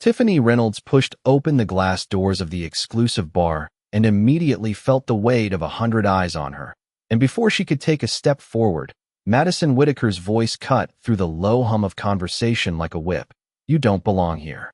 Tiffany Reynolds pushed open the glass doors of the exclusive bar and immediately felt the weight of 100 eyes on her. And before she could take a step forward, Madison Whitaker's voice cut through the low hum of conversation like a whip. "You don't belong here."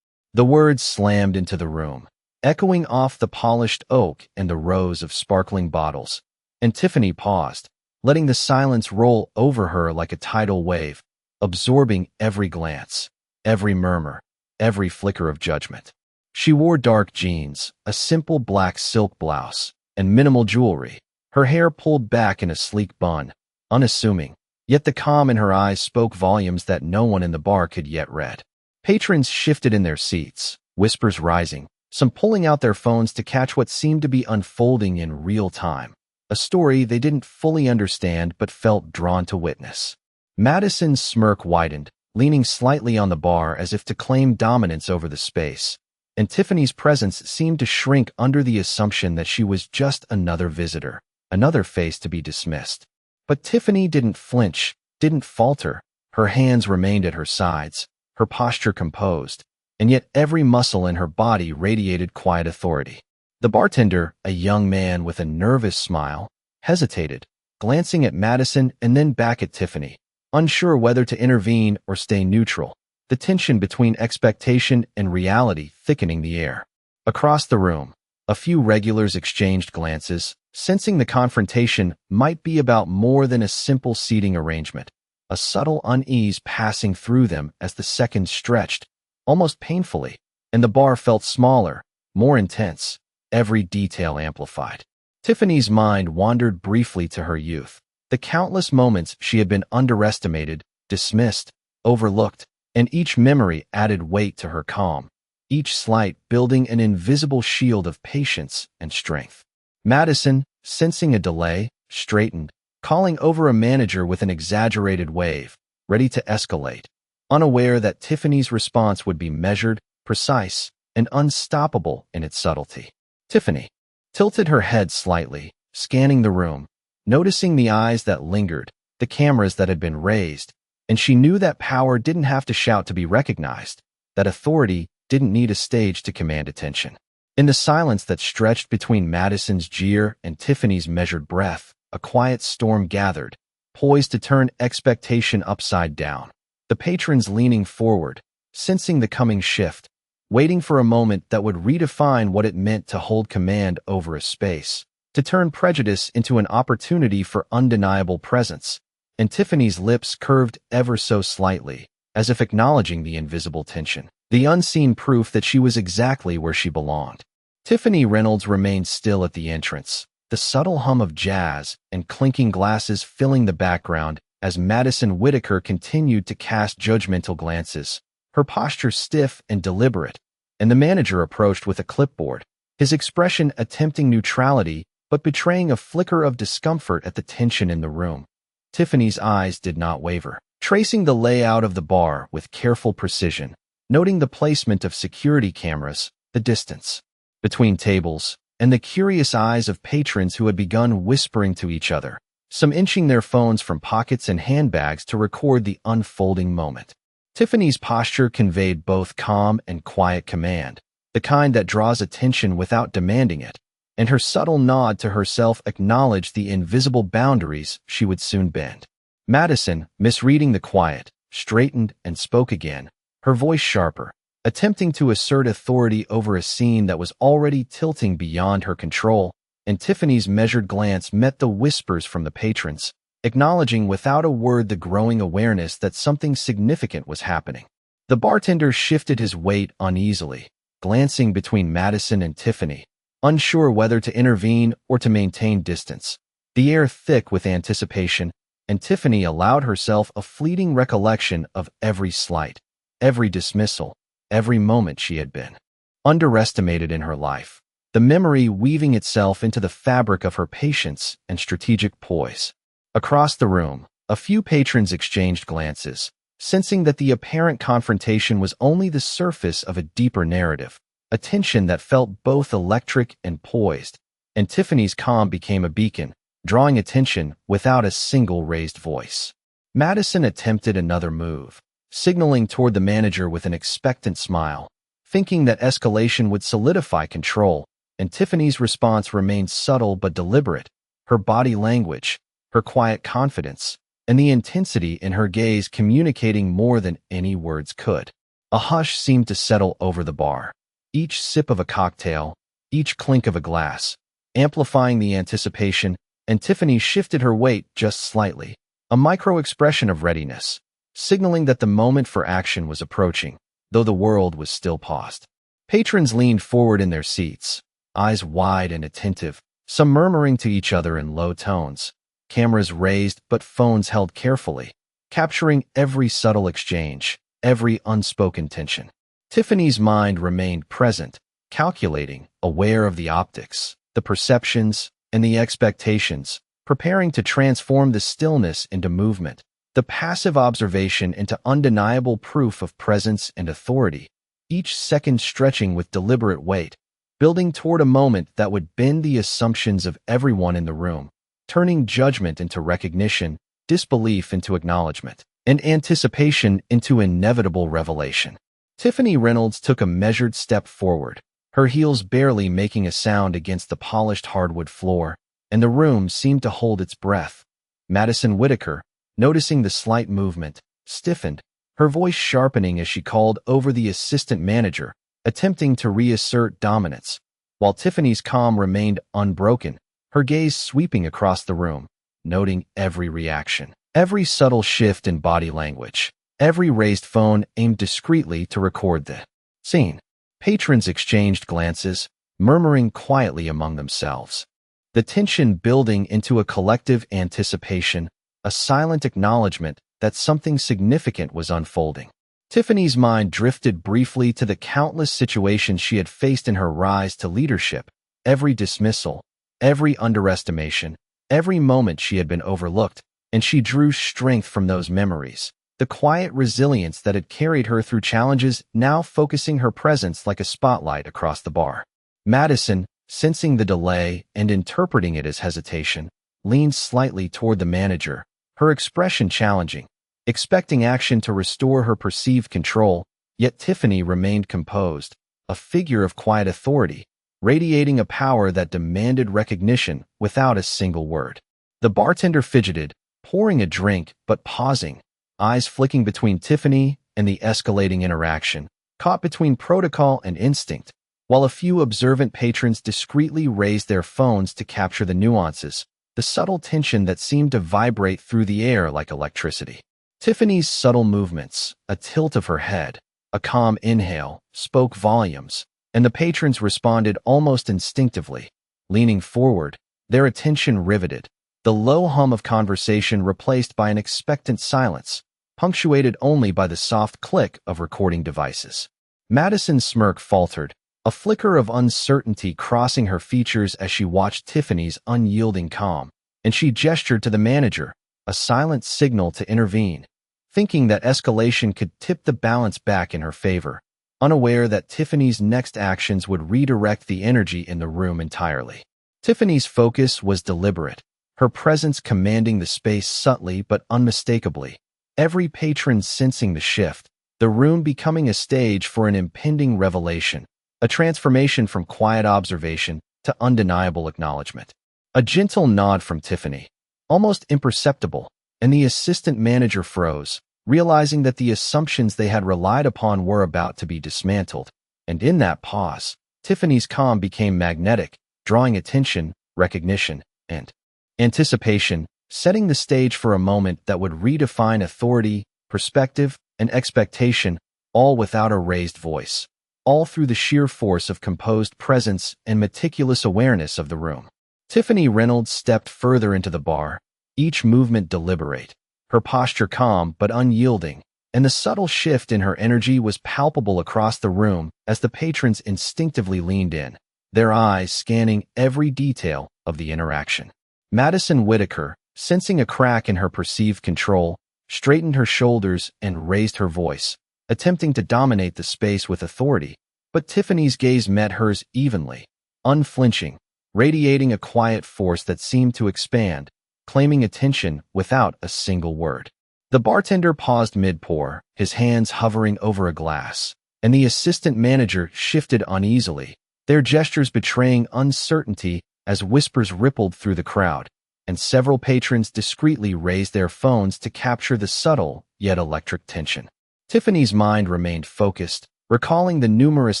The words slammed into the room, echoing off the polished oak and the rows of sparkling bottles. And Tiffany paused, letting the silence roll over her like a tidal wave, absorbing every glance, every murmur, every flicker of judgment. She wore dark jeans, a simple black silk blouse, and minimal jewelry, her hair pulled back in a sleek bun, unassuming, yet the calm in her eyes spoke volumes that no one in the bar could yet read. Patrons shifted in their seats, whispers rising, some pulling out their phones to catch what seemed to be unfolding in real time, a story they didn't fully understand but felt drawn to witness. Madison's smirk widened, leaning slightly on the bar as if to claim dominance over the space, and Tiffany's presence seemed to shrink under the assumption that she was just another visitor, another face to be dismissed. But Tiffany didn't flinch, didn't falter. Her hands remained at her sides, her posture composed, and yet every muscle in her body radiated quiet authority. The bartender, a young man with a nervous smile, hesitated, glancing at Madison and then back at Tiffany, unsure whether to intervene or stay neutral, the tension between expectation and reality thickening the air. Across the room, a few regulars exchanged glances, sensing the confrontation might be about more than a simple seating arrangement, a subtle unease passing through them as the seconds stretched, almost painfully, and the bar felt smaller, more intense, every detail amplified. Tiffany's mind wandered briefly to her youth, the countless moments she had been underestimated, dismissed, overlooked, and each memory added weight to her calm, each slight building an invisible shield of patience and strength. Madison, sensing a delay, straightened, calling over a manager with an exaggerated wave, ready to escalate, unaware that Tiffany's response would be measured, precise, and unstoppable in its subtlety. Tiffany tilted her head slightly, scanning the room, noticing the eyes that lingered, the cameras that had been raised, and she knew that power didn't have to shout to be recognized, that authority didn't need a stage to command attention. In the silence that stretched between Madison's jeer and Tiffany's measured breath, a quiet storm gathered, poised to turn expectation upside down. The patrons leaning forward, sensing the coming shift, waiting for a moment that would redefine what it meant to hold command over a space, to turn prejudice into an opportunity for undeniable presence. And Tiffany's lips curved ever so slightly, as if acknowledging the invisible tension, the unseen proof that she was exactly where she belonged. Tiffany Reynolds remained still at the entrance, the subtle hum of jazz and clinking glasses filling the background as Madison Whitaker continued to cast judgmental glances, her posture stiff and deliberate, and the manager approached with a clipboard, his expression attempting neutrality but betraying a flicker of discomfort at the tension in the room. Tiffany's eyes did not waver, tracing the layout of the bar with careful precision, noting the placement of security cameras, the distance between tables, and the curious eyes of patrons who had begun whispering to each other, some inching their phones from pockets and handbags to record the unfolding moment. Tiffany's posture conveyed both calm and quiet command, the kind that draws attention without demanding it, and her subtle nod to herself acknowledged the invisible boundaries she would soon bend. Madison, misreading the quiet, straightened and spoke again, her voice sharper, attempting to assert authority over a scene that was already tilting beyond her control, and Tiffany's measured glance met the whispers from the patrons, acknowledging without a word the growing awareness that something significant was happening. The bartender shifted his weight uneasily, glancing between Madison and Tiffany, unsure whether to intervene or to maintain distance, the air thick with anticipation, and Tiffany allowed herself a fleeting recollection of every slight, every dismissal, every moment she had been underestimated in her life, the memory weaving itself into the fabric of her patience and strategic poise. Across the room, a few patrons exchanged glances, sensing that the apparent confrontation was only the surface of a deeper narrative, a tension that felt both electric and poised, and Tiffany's calm became a beacon, drawing attention without a single raised voice. Madison attempted another move, signaling toward the manager with an expectant smile, thinking that escalation would solidify control, and Tiffany's response remained subtle but deliberate. Her body language, her quiet confidence, and the intensity in her gaze communicating more than any words could. A hush seemed to settle over the bar. Each sip of a cocktail, each clink of a glass, amplifying the anticipation, and Tiffany shifted her weight just slightly, a micro-expression of readiness, signaling that the moment for action was approaching, though the world was still paused. Patrons leaned forward in their seats, eyes wide and attentive, some murmuring to each other in low tones, cameras raised but phones held carefully, capturing every subtle exchange, every unspoken tension. Tiffany's mind remained present, calculating, aware of the optics, the perceptions, and the expectations, preparing to transform the stillness into movement, the passive observation into undeniable proof of presence and authority, each second stretching with deliberate weight, building toward a moment that would bend the assumptions of everyone in the room, turning judgment into recognition, disbelief into acknowledgement, and anticipation into inevitable revelation. Tiffany Reynolds took a measured step forward, her heels barely making a sound against the polished hardwood floor, and the room seemed to hold its breath. Madison Whitaker, noticing the slight movement, stiffened, her voice sharpening as she called over the assistant manager, attempting to reassert dominance, while Tiffany's calm remained unbroken, her gaze sweeping across the room, noting every reaction, every subtle shift in body language, every raised phone aimed discreetly to record the scene. Patrons exchanged glances, murmuring quietly among themselves, the tension building into a collective anticipation, a silent acknowledgement that something significant was unfolding. Tiffany's mind drifted briefly to the countless situations she had faced in her rise to leadership, every dismissal, every underestimation, every moment she had been overlooked, and she drew strength from those memories. The quiet resilience that had carried her through challenges now focusing her presence like a spotlight across the bar. Madison, sensing the delay and interpreting it as hesitation, leaned slightly toward the manager, her expression challenging, expecting action to restore her perceived control, yet Tiffany remained composed, a figure of quiet authority, radiating a power that demanded recognition without a single word. The bartender fidgeted, pouring a drink but pausing, eyes flicking between Tiffany and the escalating interaction, caught between protocol and instinct, while a few observant patrons discreetly raised their phones to capture the nuances, the subtle tension that seemed to vibrate through the air like electricity. Tiffany's subtle movements, a tilt of her head, a calm inhale, spoke volumes, and the patrons responded almost instinctively, leaning forward, their attention riveted, the low hum of conversation replaced by an expectant silence, punctuated only by the soft click of recording devices. Madison's smirk faltered, a flicker of uncertainty crossing her features as she watched Tiffany's unyielding calm, and she gestured to the manager, a silent signal to intervene, thinking that escalation could tip the balance back in her favor, unaware that Tiffany's next actions would redirect the energy in the room entirely. Tiffany's focus was deliberate, her presence commanding the space subtly but unmistakably, every patron sensing the shift, the room becoming a stage for an impending revelation, a transformation from quiet observation to undeniable acknowledgement. A gentle nod from Tiffany, almost imperceptible, and the assistant manager froze, realizing that the assumptions they had relied upon were about to be dismantled, and in that pause, Tiffany's calm became magnetic, drawing attention, recognition, and anticipation, setting the stage for a moment that would redefine authority, perspective, and expectation, all without a raised voice, all through the sheer force of composed presence and meticulous awareness of the room. Tiffany Reynolds stepped further into the bar, each movement deliberate, her posture calm but unyielding, and the subtle shift in her energy was palpable across the room as the patrons instinctively leaned in, their eyes scanning every detail of the interaction. Madison Whitaker, sensing a crack in her perceived control, straightened her shoulders and raised her voice, attempting to dominate the space with authority, but Tiffany's gaze met hers evenly, unflinching, radiating a quiet force that seemed to expand, claiming attention without a single word. The bartender paused mid-pour, his hands hovering over a glass, and the assistant manager shifted uneasily, their gestures betraying uncertainty as whispers rippled through the crowd, and several patrons discreetly raised their phones to capture the subtle yet electric tension. Tiffany's mind remained focused, recalling the numerous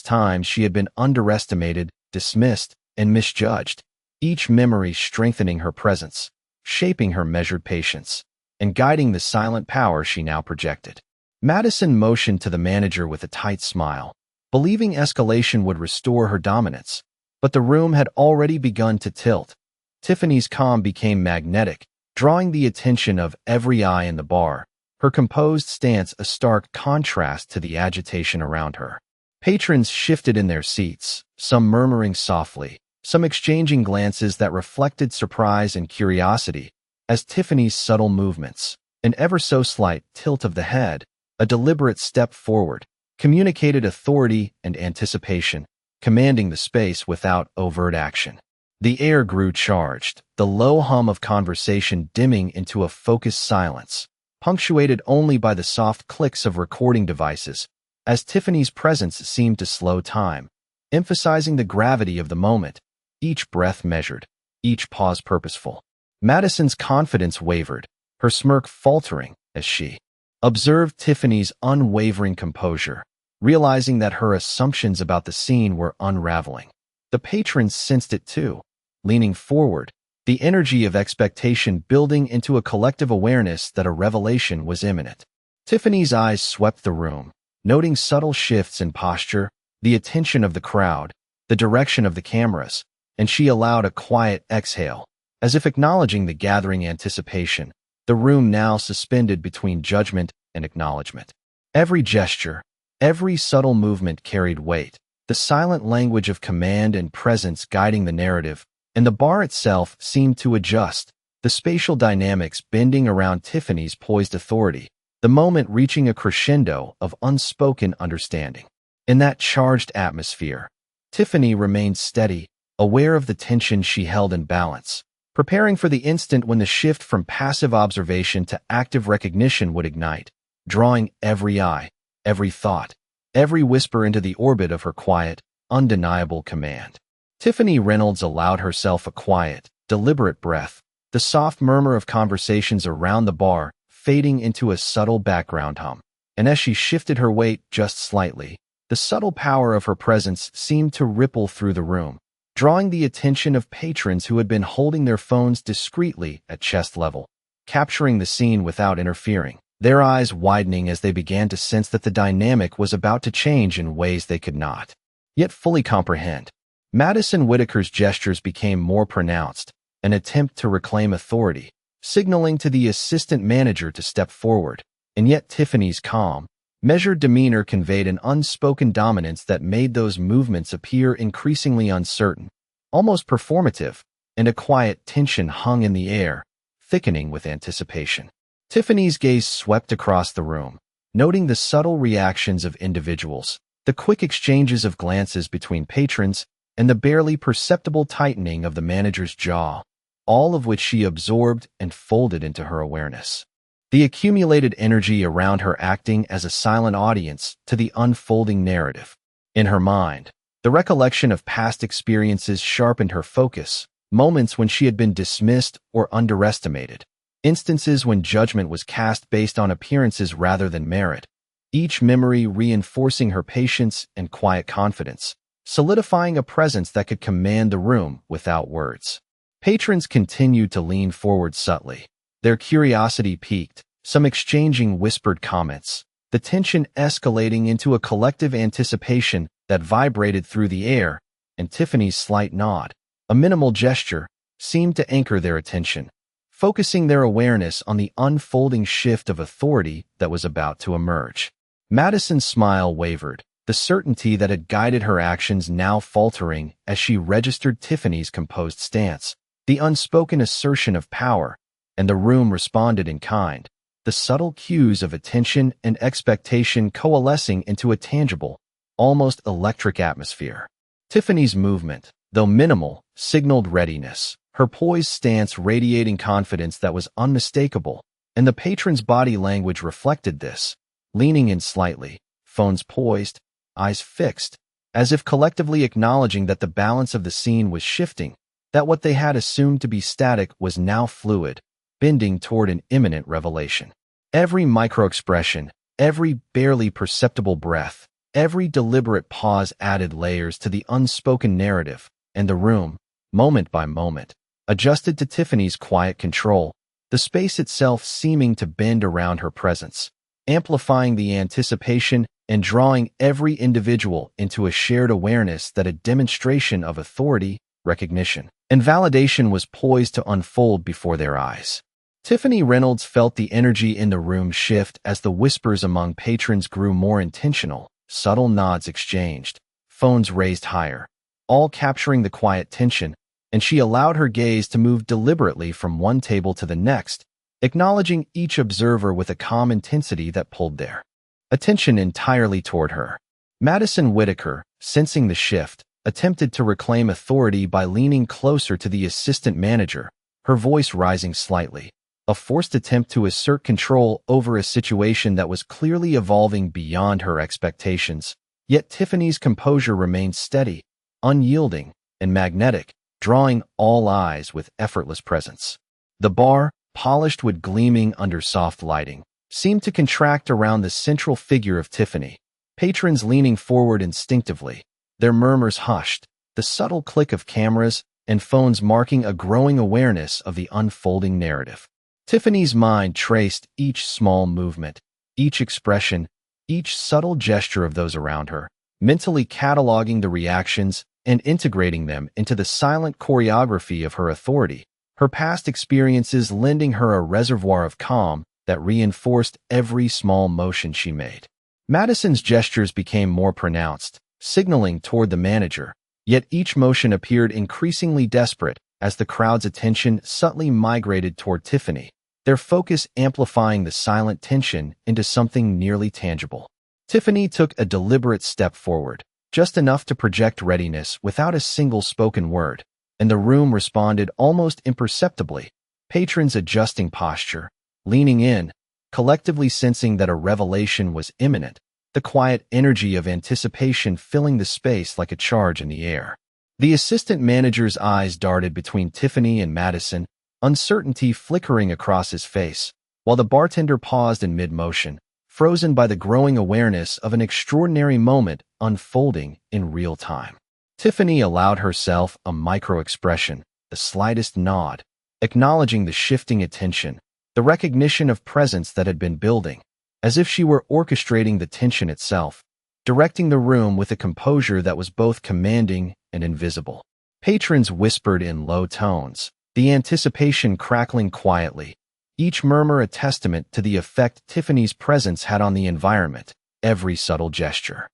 times she had been underestimated, dismissed, and misjudged, each memory strengthening her presence, shaping her measured patience, and guiding the silent power she now projected. Madison motioned to the manager with a tight smile, believing escalation would restore her dominance, but the room had already begun to tilt. Tiffany's calm became magnetic, drawing the attention of every eye in the bar, her composed stance a stark contrast to the agitation around her. Patrons shifted in their seats, some murmuring softly, some exchanging glances that reflected surprise and curiosity, as Tiffany's subtle movements, an ever so slight tilt of the head, a deliberate step forward, communicated authority and anticipation, commanding the space without overt action. The air grew charged, the low hum of conversation dimming into a focused silence, punctuated only by the soft clicks of recording devices, as Tiffany's presence seemed to slow time, emphasizing the gravity of the moment, each breath measured, each pause purposeful. Madison's confidence wavered, her smirk faltering as she observed Tiffany's unwavering composure, realizing that her assumptions about the scene were unraveling. The patrons sensed it too, leaning forward, the energy of expectation building into a collective awareness that a revelation was imminent. Tiffany's eyes swept the room, noting subtle shifts in posture, the attention of the crowd, the direction of the cameras, and she allowed a quiet exhale, as if acknowledging the gathering anticipation, the room now suspended between judgment and acknowledgement. Every gesture, every subtle movement carried weight, the silent language of command and presence guiding the narrative, and the bar itself seemed to adjust, the spatial dynamics bending around Tiffany's poised authority, the moment reaching a crescendo of unspoken understanding. In that charged atmosphere, Tiffany remained steady, aware of the tension she held in balance, preparing for the instant when the shift from passive observation to active recognition would ignite, drawing every eye, every thought, every whisper into the orbit of her quiet, undeniable command. Tiffany Reynolds allowed herself a quiet, deliberate breath, the soft murmur of conversations around the bar fading into a subtle background hum. And as she shifted her weight just slightly, the subtle power of her presence seemed to ripple through the room, drawing the attention of patrons who had been holding their phones discreetly at chest level, capturing the scene without interfering, their eyes widening as they began to sense that the dynamic was about to change in ways they could not yet fully comprehend. Madison Whitaker's gestures became more pronounced, an attempt to reclaim authority, signaling to the assistant manager to step forward, and yet Tiffany's calm, measured demeanor conveyed an unspoken dominance that made those movements appear increasingly uncertain, almost performative, and a quiet tension hung in the air, thickening with anticipation. Tiffany's gaze swept across the room, noting the subtle reactions of individuals, the quick exchanges of glances between patrons, and the barely perceptible tightening of the manager's jaw, all of which she absorbed and folded into her awareness. The accumulated energy around her acting as a silent audience to the unfolding narrative. In her mind, the recollection of past experiences sharpened her focus, moments when she had been dismissed or underestimated, instances when judgment was cast based on appearances rather than merit, each memory reinforcing her patience and quiet confidence, solidifying a presence that could command the room without words. Patrons continued to lean forward subtly, their curiosity piqued, some exchanging whispered comments, the tension escalating into a collective anticipation that vibrated through the air, and Tiffany's slight nod, a minimal gesture, seemed to anchor their attention, focusing their awareness on the unfolding shift of authority that was about to emerge. Madison's smile wavered, the certainty that had guided her actions now faltering as she registered Tiffany's composed stance, the unspoken assertion of power, and the room responded in kind, the subtle cues of attention and expectation coalescing into a tangible, almost electric atmosphere. Tiffany's movement, though minimal, signaled readiness, her poised stance radiating confidence that was unmistakable, and the patron's body language reflected this, leaning in slightly, phones poised, eyes fixed, as if collectively acknowledging that the balance of the scene was shifting, that what they had assumed to be static was now fluid, bending toward an imminent revelation. Every microexpression, every barely perceptible breath, every deliberate pause added layers to the unspoken narrative, and the room, moment by moment, adjusted to Tiffany's quiet control, the space itself seeming to bend around her presence, amplifying the anticipation and drawing every individual into a shared awareness that a demonstration of authority, recognition, and validation was poised to unfold before their eyes. Tiffany Reynolds felt the energy in the room shift as the whispers among patrons grew more intentional, subtle nods exchanged, phones raised higher, all capturing the quiet tension, and she allowed her gaze to move deliberately from one table to the next, acknowledging each observer with a calm intensity that pulled their attention entirely toward her. Madison Whitaker, sensing the shift, attempted to reclaim authority by leaning closer to the assistant manager, her voice rising slightly, a forced attempt to assert control over a situation that was clearly evolving beyond her expectations. Yet Tiffany's composure remained steady, unyielding, and magnetic, drawing all eyes with effortless presence. The bar, polished wood gleaming under soft lighting, seemed to contract around the central figure of Tiffany, patrons leaning forward instinctively, their murmurs hushed, the subtle click of cameras and phones marking a growing awareness of the unfolding narrative. Tiffany's mind traced each small movement, each expression, each subtle gesture of those around her, mentally cataloging the reactions and integrating them into the silent choreography of her authority, her past experiences lending her a reservoir of calm that reinforced every small motion she made. Madison's gestures became more pronounced, signaling toward the manager, yet each motion appeared increasingly desperate as the crowd's attention subtly migrated toward Tiffany, their focus amplifying the silent tension into something nearly tangible. Tiffany took a deliberate step forward, just enough to project readiness without a single spoken word, and the room responded almost imperceptibly, patrons adjusting posture, leaning in, collectively sensing that a revelation was imminent, the quiet energy of anticipation filling the space like a charge in the air. The assistant manager's eyes darted between Tiffany and Madison, uncertainty flickering across his face, while the bartender paused in mid-motion, frozen by the growing awareness of an extraordinary moment unfolding in real time. Tiffany allowed herself a micro-expression, the slightest nod, acknowledging the shifting attention, the recognition of presence that had been building, as if she were orchestrating the tension itself, directing the room with a composure that was both commanding and invisible. Patrons whispered in low tones, the anticipation crackling quietly, each murmur a testament to the effect Tiffany's presence had on the environment, every subtle gesture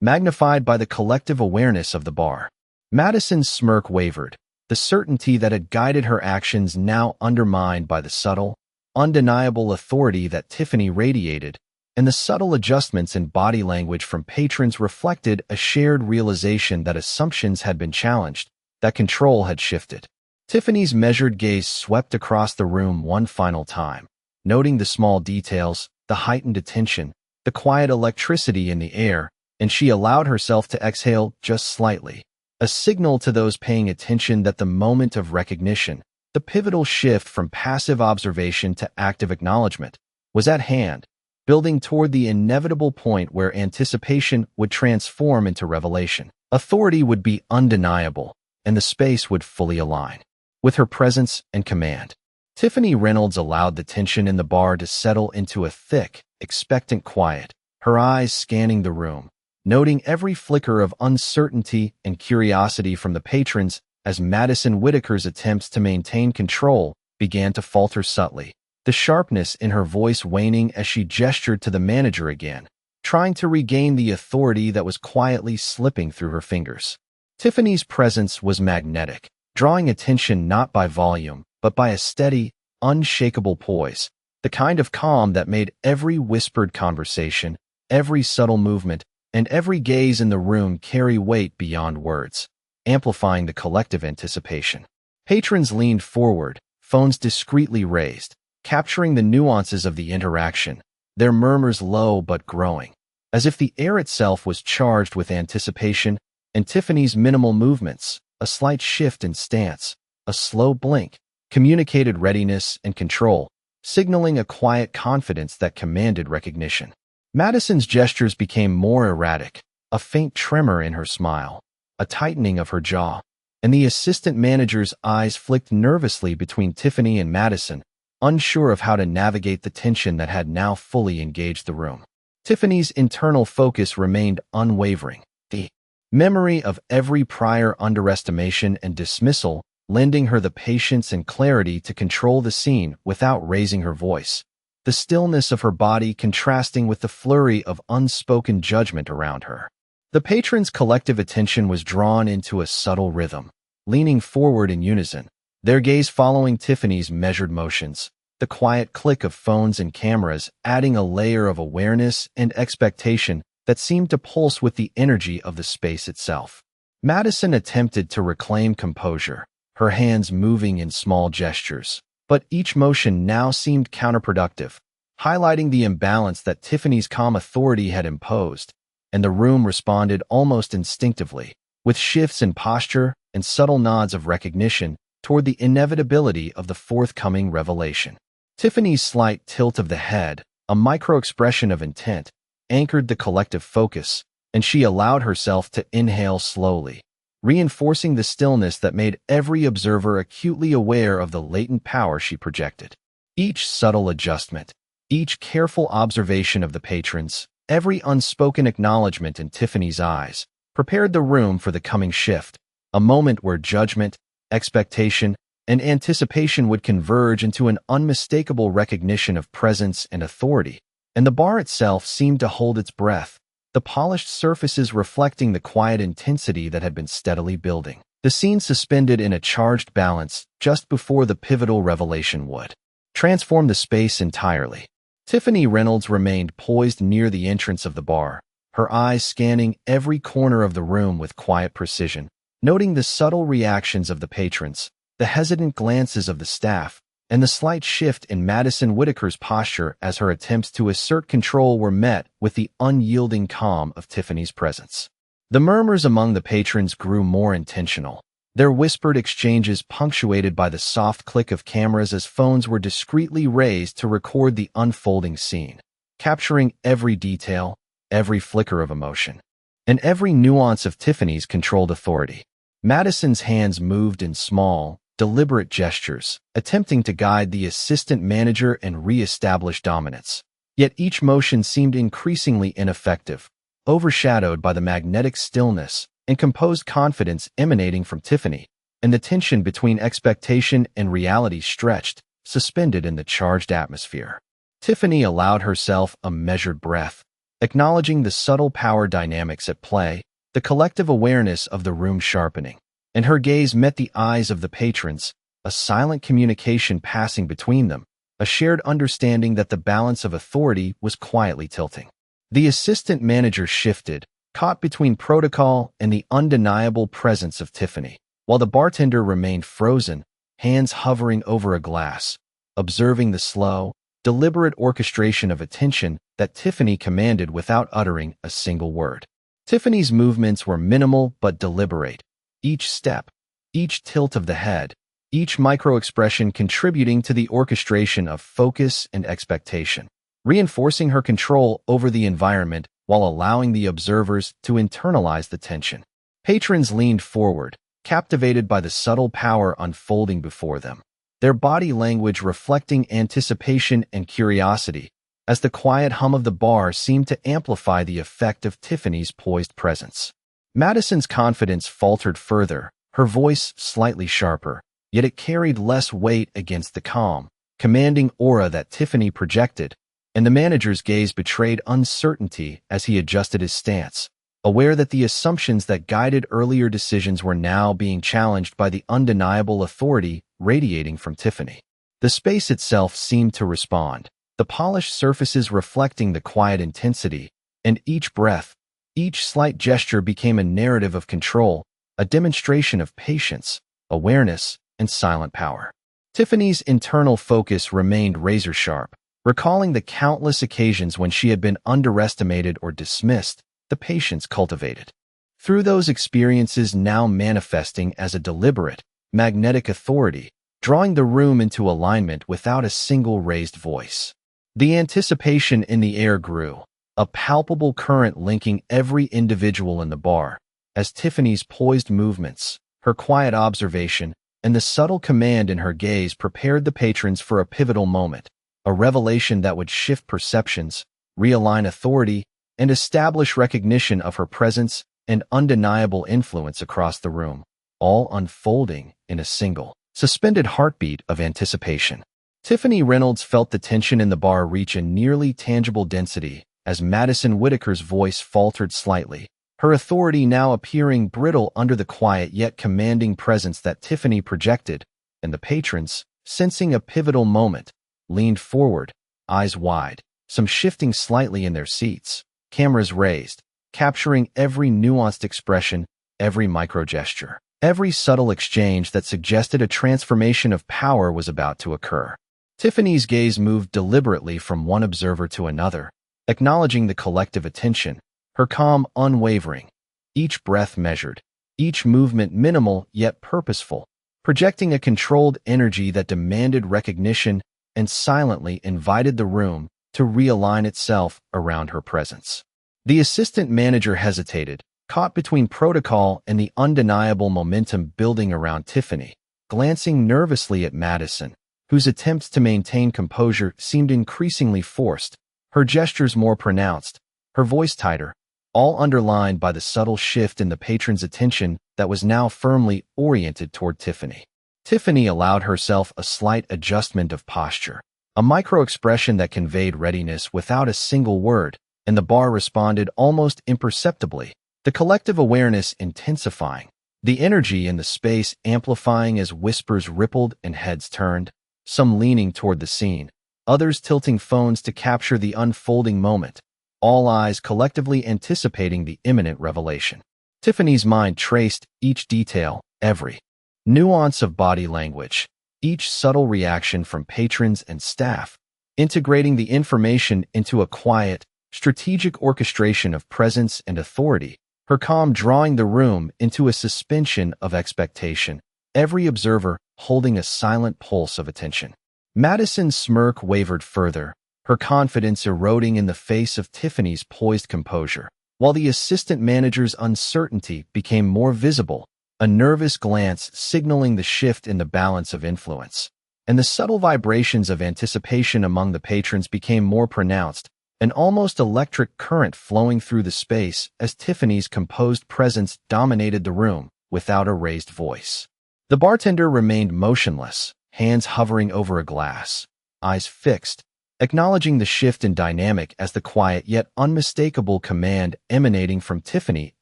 magnified by the collective awareness of the bar. Madison's smirk wavered, the certainty that had guided her actions now undermined by the subtle, undeniable authority that Tiffany radiated, and the subtle adjustments in body language from patrons reflected a shared realization that assumptions had been challenged, that control had shifted. Tiffany's measured gaze swept across the room one final time, noting the small details, the heightened attention, the quiet electricity in the air, and she allowed herself to exhale just slightly, a signal to those paying attention that the moment of recognition, the pivotal shift from passive observation to active acknowledgement, was at hand, building toward the inevitable point where anticipation would transform into revelation. Authority would be undeniable, and the space would fully align with her presence and command. Tiffany Reynolds allowed the tension in the bar to settle into a thick, expectant quiet, her eyes scanning the room, noting every flicker of uncertainty and curiosity from the patrons as Madison Whitaker's attempts to maintain control began to falter subtly, the sharpness in her voice waning as she gestured to the manager again, trying to regain the authority that was quietly slipping through her fingers. Tiffany's presence was magnetic, drawing attention not by volume, but by a steady, unshakable poise, the kind of calm that made every whispered conversation, every subtle movement, and every gaze in the room carry weight beyond words, amplifying the collective anticipation. Patrons leaned forward, phones discreetly raised, capturing the nuances of the interaction, their murmurs low but growing, as if the air itself was charged with anticipation, and Tiffany's minimal movements, a slight shift in stance, a slow blink, communicated readiness and control, signaling a quiet confidence that commanded recognition. Madison's gestures became more erratic, a faint tremor in her smile, a tightening of her jaw, and the assistant manager's eyes flicked nervously between Tiffany and Madison, unsure of how to navigate the tension that had now fully engaged the room. Tiffany's internal focus remained unwavering, the memory of every prior underestimation and dismissal lending her the patience and clarity to control the scene without raising her voice, the stillness of her body contrasting with the flurry of unspoken judgment around her. The patrons' collective attention was drawn into a subtle rhythm, leaning forward in unison, their gaze following Tiffany's measured motions, the quiet click of phones and cameras adding a layer of awareness and expectation that seemed to pulse with the energy of the space itself. Madison attempted to reclaim composure, her hands moving in small gestures, but each motion now seemed counterproductive, highlighting the imbalance that Tiffany's calm authority had imposed, and the room responded almost instinctively, with shifts in posture and subtle nods of recognition toward the inevitability of the forthcoming revelation. Tiffany's slight tilt of the head, a micro-expression of intent, anchored the collective focus, and she allowed herself to inhale slowly, reinforcing the stillness that made every observer acutely aware of the latent power she projected. Each subtle adjustment, each careful observation of the patrons, every unspoken acknowledgement in Tiffany's eyes, prepared the room for the coming shift, a moment where judgment, expectation, and anticipation would converge into an unmistakable recognition of presence and authority, and the bar itself seemed to hold its breath, the polished surfaces reflecting the quiet intensity that had been steadily building. The scene suspended in a charged balance just before the pivotal revelation would transform the space entirely. Tiffany Reynolds remained poised near the entrance of the bar, her eyes scanning every corner of the room with quiet precision, noting the subtle reactions of the patrons, the hesitant glances of the staff, and the slight shift in Madison Whitaker's posture as her attempts to assert control were met with the unyielding calm of Tiffany's presence. The murmurs among the patrons grew more intentional, their whispered exchanges punctuated by the soft click of cameras as phones were discreetly raised to record the unfolding scene, capturing every detail, every flicker of emotion, and every nuance of Tiffany's controlled authority. Madison's hands moved in small, deliberate gestures, attempting to guide the assistant manager and re-establish dominance. Yet each motion seemed increasingly ineffective, overshadowed by the magnetic stillness and composed confidence emanating from Tiffany, and the tension between expectation and reality stretched, suspended in the charged atmosphere. Tiffany allowed herself a measured breath, acknowledging the subtle power dynamics at play, the collective awareness of the room sharpening, and her gaze met the eyes of the patrons, a silent communication passing between them, a shared understanding that the balance of authority was quietly tilting. The assistant manager shifted, caught between protocol and the undeniable presence of Tiffany, while the bartender remained frozen, hands hovering over a glass, observing the slow, deliberate orchestration of attention that Tiffany commanded without uttering a single word. Tiffany's movements were minimal but deliberate, each step, each tilt of the head, each micro-expression contributing to the orchestration of focus and expectation, reinforcing her control over the environment while allowing the observers to internalize the tension. Patrons leaned forward, captivated by the subtle power unfolding before them, their body language reflecting anticipation and curiosity, as the quiet hum of the bar seemed to amplify the effect of Tiffany's poised presence. Madison's confidence faltered further, her voice slightly sharper, yet it carried less weight against the calm, commanding aura that Tiffany projected, and the manager's gaze betrayed uncertainty as he adjusted his stance, aware that the assumptions that guided earlier decisions were now being challenged by the undeniable authority radiating from Tiffany. The space itself seemed to respond, the polished surfaces reflecting the quiet intensity, and each breath, each slight gesture became a narrative of control, a demonstration of patience, awareness, and silent power. Tiffany's internal focus remained razor-sharp, recalling the countless occasions when she had been underestimated or dismissed, the patience cultivated. Through those experiences now manifesting as a deliberate, magnetic authority, drawing the room into alignment without a single raised voice. The anticipation in the air grew, a palpable current linking every individual in the bar, as Tiffany's poised movements, her quiet observation, and the subtle command in her gaze prepared the patrons for a pivotal moment, a revelation that would shift perceptions, realign authority, and establish recognition of her presence and undeniable influence across the room, all unfolding in a single, suspended heartbeat of anticipation. Tiffany Reynolds felt the tension in the bar reach a nearly tangible density as Madison Whitaker's voice faltered slightly, her authority now appearing brittle under the quiet yet commanding presence that Tiffany projected, and the patrons, sensing a pivotal moment, leaned forward, eyes wide, some shifting slightly in their seats, cameras raised, capturing every nuanced expression, every micro-gesture, every subtle exchange that suggested a transformation of power was about to occur. Tiffany's gaze moved deliberately from one observer to another, acknowledging the collective attention, her calm unwavering, each breath measured, each movement minimal yet purposeful, projecting a controlled energy that demanded recognition and silently invited the room to realign itself around her presence. The assistant manager hesitated, caught between protocol and the undeniable momentum building around Tiffany, glancing nervously at Madison, whose attempts to maintain composure seemed increasingly forced, her gestures more pronounced, her voice tighter, all underlined by the subtle shift in the patron's attention that was now firmly oriented toward Tiffany. Tiffany allowed herself a slight adjustment of posture, a micro-expression that conveyed readiness without a single word, and the bar responded almost imperceptibly, the collective awareness intensifying, the energy in the space amplifying as whispers rippled and heads turned, some leaning toward the scene, others tilting phones to capture the unfolding moment, all eyes collectively anticipating the imminent revelation. Tiffany's mind traced each detail, every nuance of body language, each subtle reaction from patrons and staff, integrating the information into a quiet, strategic orchestration of presence and authority, her calm drawing the room into a suspension of expectation, every observer holding a silent pulse of attention. Madison's smirk wavered further, her confidence eroding in the face of Tiffany's poised composure, while the assistant manager's uncertainty became more visible, a nervous glance signaling the shift in the balance of influence. And the subtle vibrations of anticipation among the patrons became more pronounced, an almost electric current flowing through the space as Tiffany's composed presence dominated the room without a raised voice. The bartender remained motionless, hands hovering over a glass, eyes fixed, acknowledging the shift in dynamic as the quiet yet unmistakable command emanating from Tiffany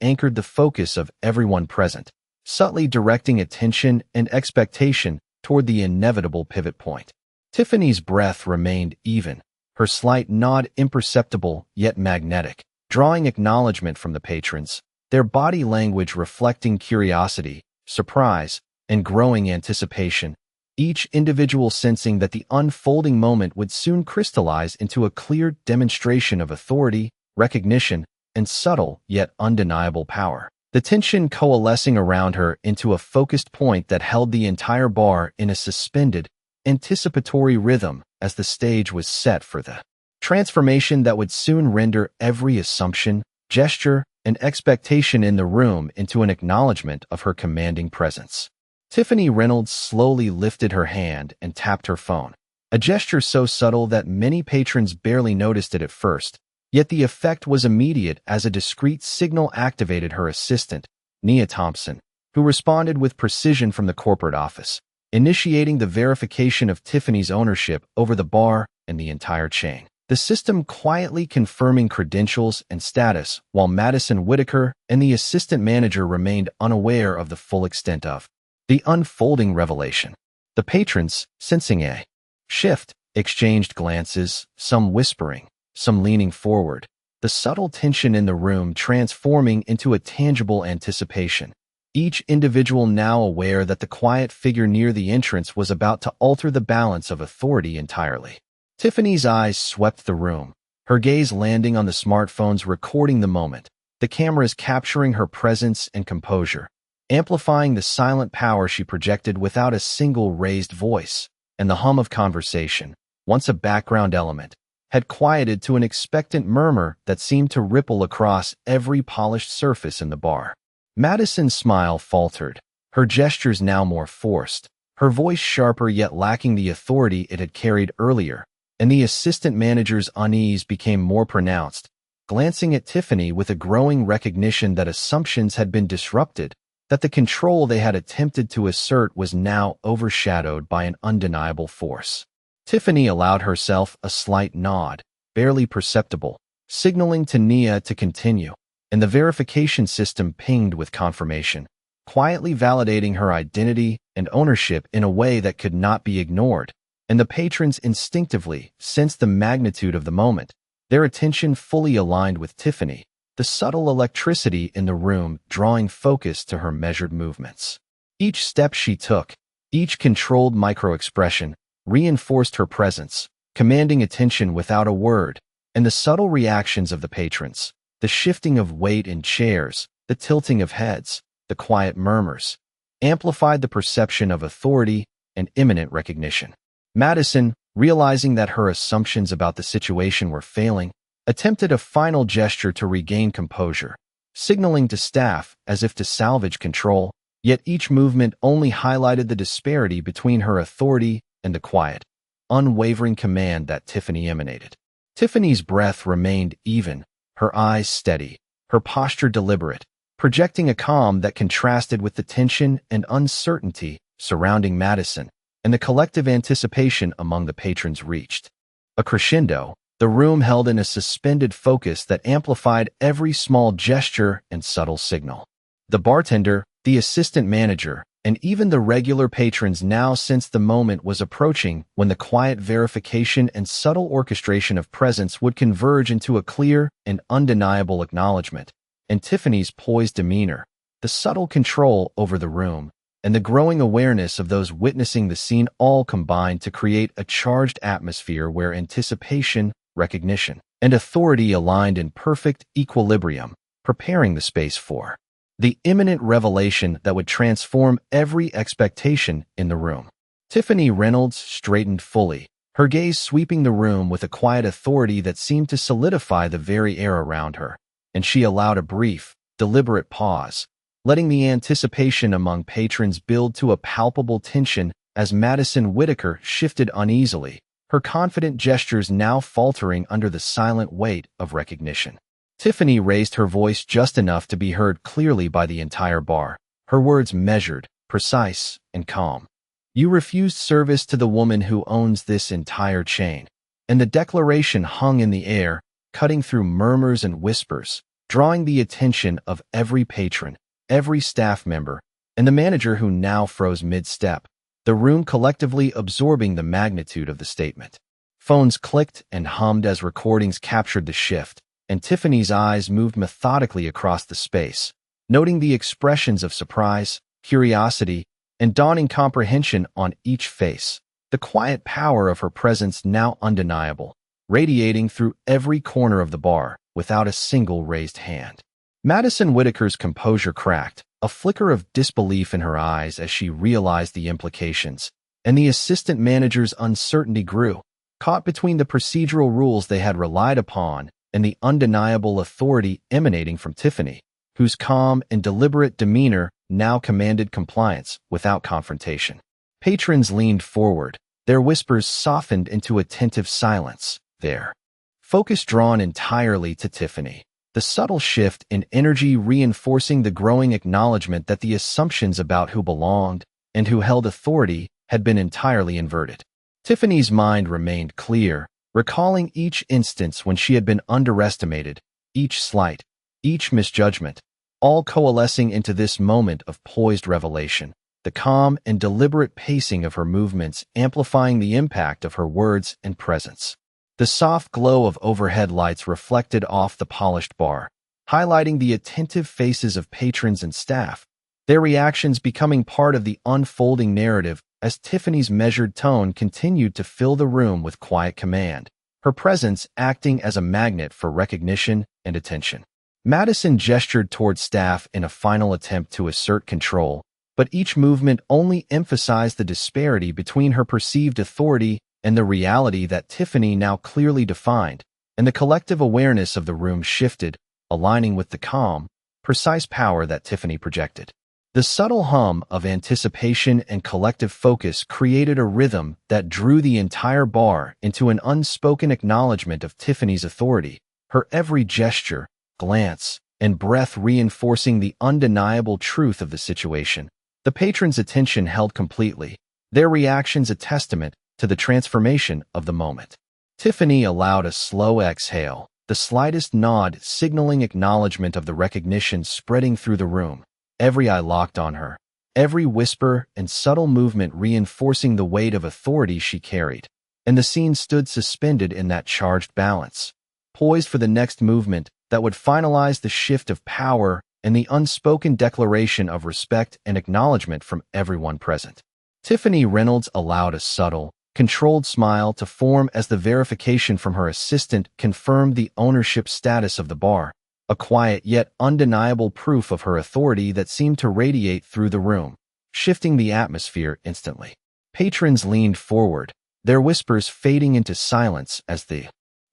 anchored the focus of everyone present, subtly directing attention and expectation toward the inevitable pivot point. Tiffany's breath remained even, her slight nod imperceptible yet magnetic, drawing acknowledgement from the patrons, their body language reflecting curiosity, surprise, and growing anticipation, each individual sensing that the unfolding moment would soon crystallize into a clear demonstration of authority, recognition, and subtle yet undeniable power. The tension coalescing around her into a focused point that held the entire bar in a suspended, anticipatory rhythm as the stage was set for the transformation that would soon render every assumption, gesture, and expectation in the room into an acknowledgement of her commanding presence. Tiffany Reynolds slowly lifted her hand and tapped her phone, a gesture so subtle that many patrons barely noticed it at first, yet the effect was immediate as a discreet signal activated her assistant, Nia Thompson, who responded with precision from the corporate office, initiating the verification of Tiffany's ownership over the bar and the entire chain. The system quietly confirming credentials and status while Madison Whitaker and the assistant manager remained unaware of the full extent of the unfolding revelation. The patrons, sensing a shift, exchanged glances, some whispering, some leaning forward, the subtle tension in the room transforming into a tangible anticipation, each individual now aware that the quiet figure near the entrance was about to alter the balance of authority entirely. Tiffany's eyes swept the room, her gaze landing on the smartphones recording the moment, the cameras capturing her presence and composure, amplifying the silent power she projected without a single raised voice, and the hum of conversation, once a background element, had quieted to an expectant murmur that seemed to ripple across every polished surface in the bar. Madison's smile faltered, her gestures now more forced, her voice sharper yet lacking the authority it had carried earlier, and the assistant manager's unease became more pronounced, glancing at Tiffany with a growing recognition that assumptions had been disrupted, that the control they had attempted to assert was now overshadowed by an undeniable force. Tiffany allowed herself a slight nod, barely perceptible, signaling to Nia to continue, and the verification system pinged with confirmation, quietly validating her identity and ownership in a way that could not be ignored, and the patrons instinctively sensed the magnitude of the moment, their attention fully aligned with Tiffany, the subtle electricity in the room drawing focus to her measured movements. Each step she took, each controlled micro-expression, reinforced her presence, commanding attention without a word, and the subtle reactions of the patrons, the shifting of weight in chairs, the tilting of heads, the quiet murmurs, amplified the perception of authority and imminent recognition. Madison, realizing that her assumptions about the situation were failing, attempted a final gesture to regain composure, signaling to staff as if to salvage control, yet each movement only highlighted the disparity between her authority and the quiet, unwavering command that Tiffany emanated. Tiffany's breath remained even, her eyes steady, her posture deliberate, projecting a calm that contrasted with the tension and uncertainty surrounding Madison, and the collective anticipation among the patrons reached. A crescendo, the room held in a suspended focus that amplified every small gesture and subtle signal. The bartender, the assistant manager, and even the regular patrons now sensed the moment was approaching when the quiet verification and subtle orchestration of presence would converge into a clear and undeniable acknowledgement, and Tiffany's poised demeanor, the subtle control over the room, and the growing awareness of those witnessing the scene all combined to create a charged atmosphere where anticipation, recognition, and authority aligned in perfect equilibrium, preparing the space for the imminent revelation that would transform every expectation in the room. Tiffany Reynolds straightened fully, her gaze sweeping the room with a quiet authority that seemed to solidify the very air around her, and she allowed a brief, deliberate pause, letting the anticipation among patrons build to a palpable tension as Madison Whitaker shifted uneasily, her confident gestures now faltering under the silent weight of recognition. Tiffany raised her voice just enough to be heard clearly by the entire bar, her words measured, precise, and calm. "You refused service to the woman who owns this entire chain." And the declaration hung in the air, cutting through murmurs and whispers, drawing the attention of every patron, every staff member, and the manager who now froze mid-step, the room collectively absorbing the magnitude of the statement. Phones clicked and hummed as recordings captured the shift, and Tiffany's eyes moved methodically across the space, noting the expressions of surprise, curiosity, and dawning comprehension on each face, the quiet power of her presence now undeniable, radiating through every corner of the bar without a single raised hand. Madison Whitaker's composure cracked, a flicker of disbelief in her eyes as she realized the implications, and the assistant manager's uncertainty grew, caught between the procedural rules they had relied upon and the undeniable authority emanating from Tiffany, whose calm and deliberate demeanor now commanded compliance without confrontation. Patrons leaned forward, their whispers softened into attentive silence, their focus drawn entirely to Tiffany. The subtle shift in energy reinforcing the growing acknowledgement that the assumptions about who belonged and who held authority had been entirely inverted. Tiffany's mind remained clear, recalling each instance when she had been underestimated, each slight, each misjudgment, all coalescing into this moment of poised revelation, the calm and deliberate pacing of her movements amplifying the impact of her words and presence. The soft glow of overhead lights reflected off the polished bar, highlighting the attentive faces of patrons and staff, their reactions becoming part of the unfolding narrative as Tiffany's measured tone continued to fill the room with quiet command, her presence acting as a magnet for recognition and attention. Madison gestured toward staff in a final attempt to assert control, but each movement only emphasized the disparity between her perceived authority and the reality that Tiffany now clearly defined, and the collective awareness of the room shifted, aligning with the calm, precise power that Tiffany projected. The subtle hum of anticipation and collective focus created a rhythm that drew the entire bar into an unspoken acknowledgement of Tiffany's authority, her every gesture, glance, and breath reinforcing the undeniable truth of the situation. The patrons' attention held completely, their reactions a testament to the transformation of the moment. Tiffany allowed a slow exhale, the slightest nod signaling acknowledgement of the recognition spreading through the room. Every eye locked on her, every whisper and subtle movement reinforcing the weight of authority she carried, and the scene stood suspended in that charged balance, poised for the next movement that would finalize the shift of power and the unspoken declaration of respect and acknowledgement from everyone present. Tiffany Reynolds allowed a subtle, controlled smile to form as the verification from her assistant confirmed the ownership status of the bar, a quiet yet undeniable proof of her authority that seemed to radiate through the room, shifting the atmosphere instantly. Patrons leaned forward, their whispers fading into silence as the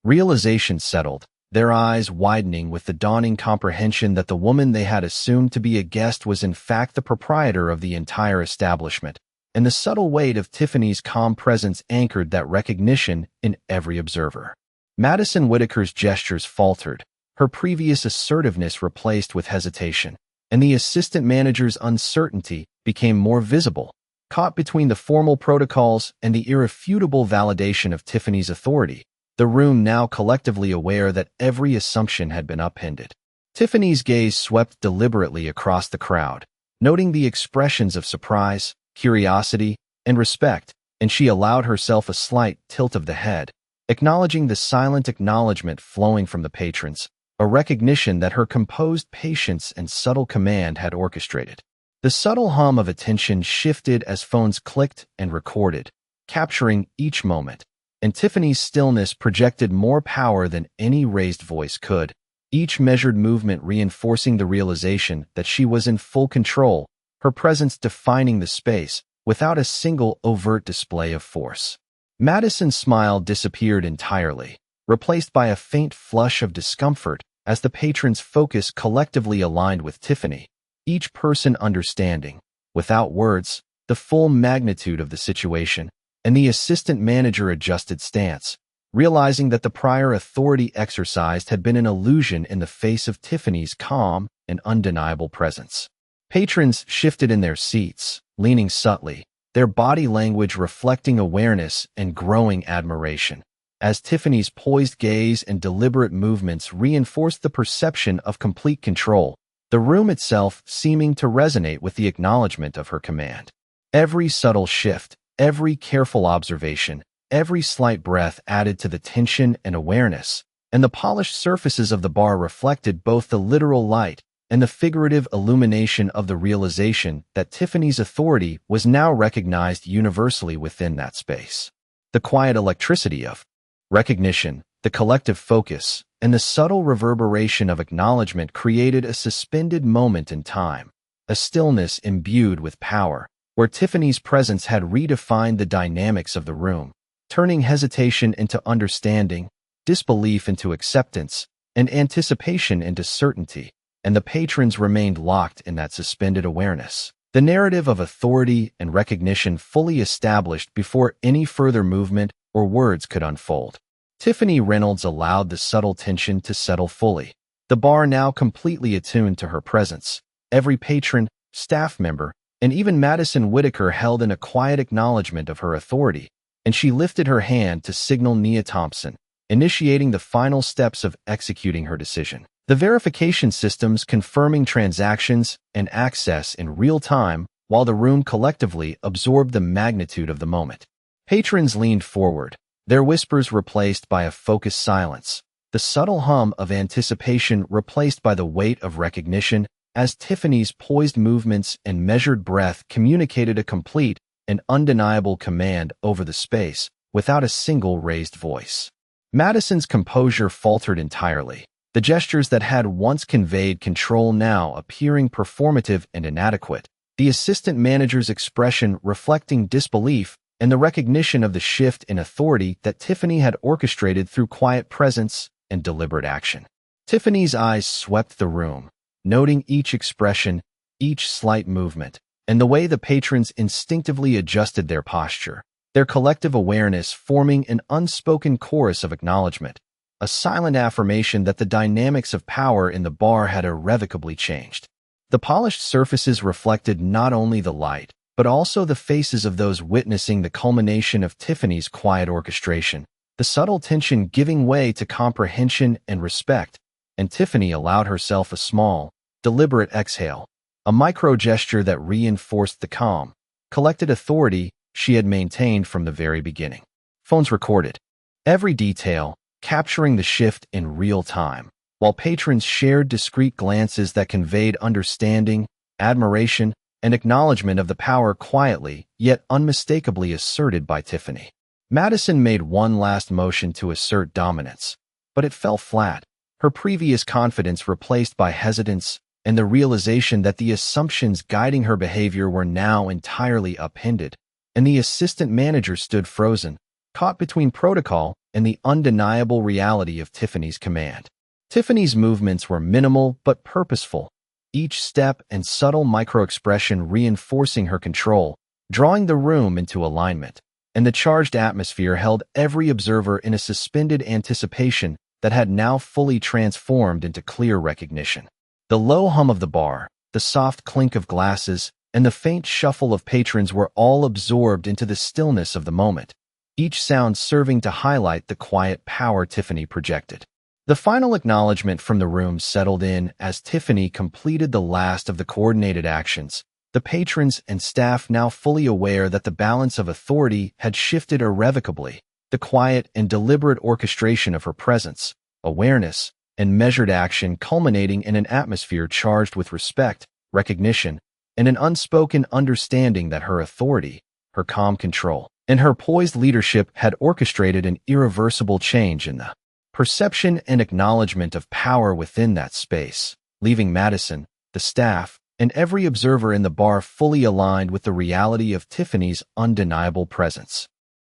realization settled, their eyes widening with the dawning comprehension that the woman they had assumed to be a guest was in fact the proprietor of the entire establishment, and the subtle weight of Tiffany's calm presence anchored that recognition in every observer. Madison Whitaker's gestures faltered, her previous assertiveness replaced with hesitation, and the assistant manager's uncertainty became more visible, caught between the formal protocols and the irrefutable validation of Tiffany's authority, the room now collectively aware that every assumption had been upended. Tiffany's gaze swept deliberately across the crowd, noting the expressions of surprise, curiosity, and respect, and she allowed herself a slight tilt of the head, acknowledging the silent acknowledgement flowing from the patrons, a recognition that her composed patience and subtle command had orchestrated. The subtle hum of attention shifted as phones clicked and recorded, capturing each moment, and Tiffany's stillness projected more power than any raised voice could, each measured movement reinforcing the realization that she was in full control, her presence defining the space without a single overt display of force. Madison's smile disappeared entirely, replaced by a faint flush of discomfort as the patrons' focus collectively aligned with Tiffany, each person understanding, without words, the full magnitude of the situation, and the assistant manager adjusted stance, realizing that the prior authority exercised had been an illusion in the face of Tiffany's calm and undeniable presence. Patrons shifted in their seats, leaning subtly, their body language reflecting awareness and growing admiration, as Tiffany's poised gaze and deliberate movements reinforced the perception of complete control, the room itself seeming to resonate with the acknowledgement of her command. Every subtle shift, every careful observation, every slight breath added to the tension and awareness, and the polished surfaces of the bar reflected both the literal light and the figurative illumination of the realization that Tiffany's authority was now recognized universally within that space. The quiet electricity of recognition, the collective focus, and the subtle reverberation of acknowledgement created a suspended moment in time, a stillness imbued with power, where Tiffany's presence had redefined the dynamics of the room, turning hesitation into understanding, disbelief into acceptance, and anticipation into certainty, and the patrons remained locked in that suspended awareness. The narrative of authority and recognition fully established before any further movement or words could unfold. Tiffany Reynolds allowed the subtle tension to settle fully, the bar now completely attuned to her presence. Every patron, staff member, and even Madison Whitaker held in a quiet acknowledgement of her authority, and she lifted her hand to signal Nia Thompson, initiating the final steps of executing her decision. The verification systems confirming transactions and access in real time while the room collectively absorbed the magnitude of the moment. Patrons leaned forward, their whispers replaced by a focused silence, the subtle hum of anticipation replaced by the weight of recognition, as Tiffany's poised movements and measured breath communicated a complete, and undeniable command over the space without a single raised voice. Madison's composure faltered entirely, the gestures that had once conveyed control now appearing performative and inadequate, the assistant manager's expression reflecting disbelief and the recognition of the shift in authority that Tiffany had orchestrated through quiet presence and deliberate action. Tiffany's eyes swept the room, noting each expression, each slight movement, and the way the patrons instinctively adjusted their posture, their collective awareness forming an unspoken chorus of acknowledgement, a silent affirmation that the dynamics of power in the bar had irrevocably changed. The polished surfaces reflected not only the light, but also the faces of those witnessing the culmination of Tiffany's quiet orchestration, the subtle tension giving way to comprehension and respect, and Tiffany allowed herself a small, deliberate exhale, a micro-gesture that reinforced the calm, collected authority she had maintained from the very beginning. Phones recorded every detail, capturing the shift in real time, while patrons shared discreet glances that conveyed understanding, admiration, and acknowledgement of the power quietly yet unmistakably asserted by Tiffany. Madison made one last motion to assert dominance, but it fell flat, her previous confidence replaced by hesitance and the realization that the assumptions guiding her behavior were now entirely upended, and the assistant manager stood frozen, caught between protocol and the undeniable reality of Tiffany's command. Tiffany's movements were minimal but purposeful, each step and subtle micro-expression reinforcing her control, drawing the room into alignment, and the charged atmosphere held every observer in a suspended anticipation that had now fully transformed into clear recognition. The low hum of the bar, the soft clink of glasses, and the faint shuffle of patrons were all absorbed into the stillness of the moment, each sound serving to highlight the quiet power Tiffany projected. The final acknowledgement from the room settled in as Tiffany completed the last of the coordinated actions, the patrons and staff now fully aware that the balance of authority had shifted irrevocably, the quiet and deliberate orchestration of her presence, awareness, and measured action culminating in an atmosphere charged with respect, recognition, and an unspoken understanding that her authority, her calm control, and her poised leadership had orchestrated an irreversible change in the perception and acknowledgement of power within that space, leaving Madison, the staff, and every observer in the bar fully aligned with the reality of Tiffany's undeniable presence.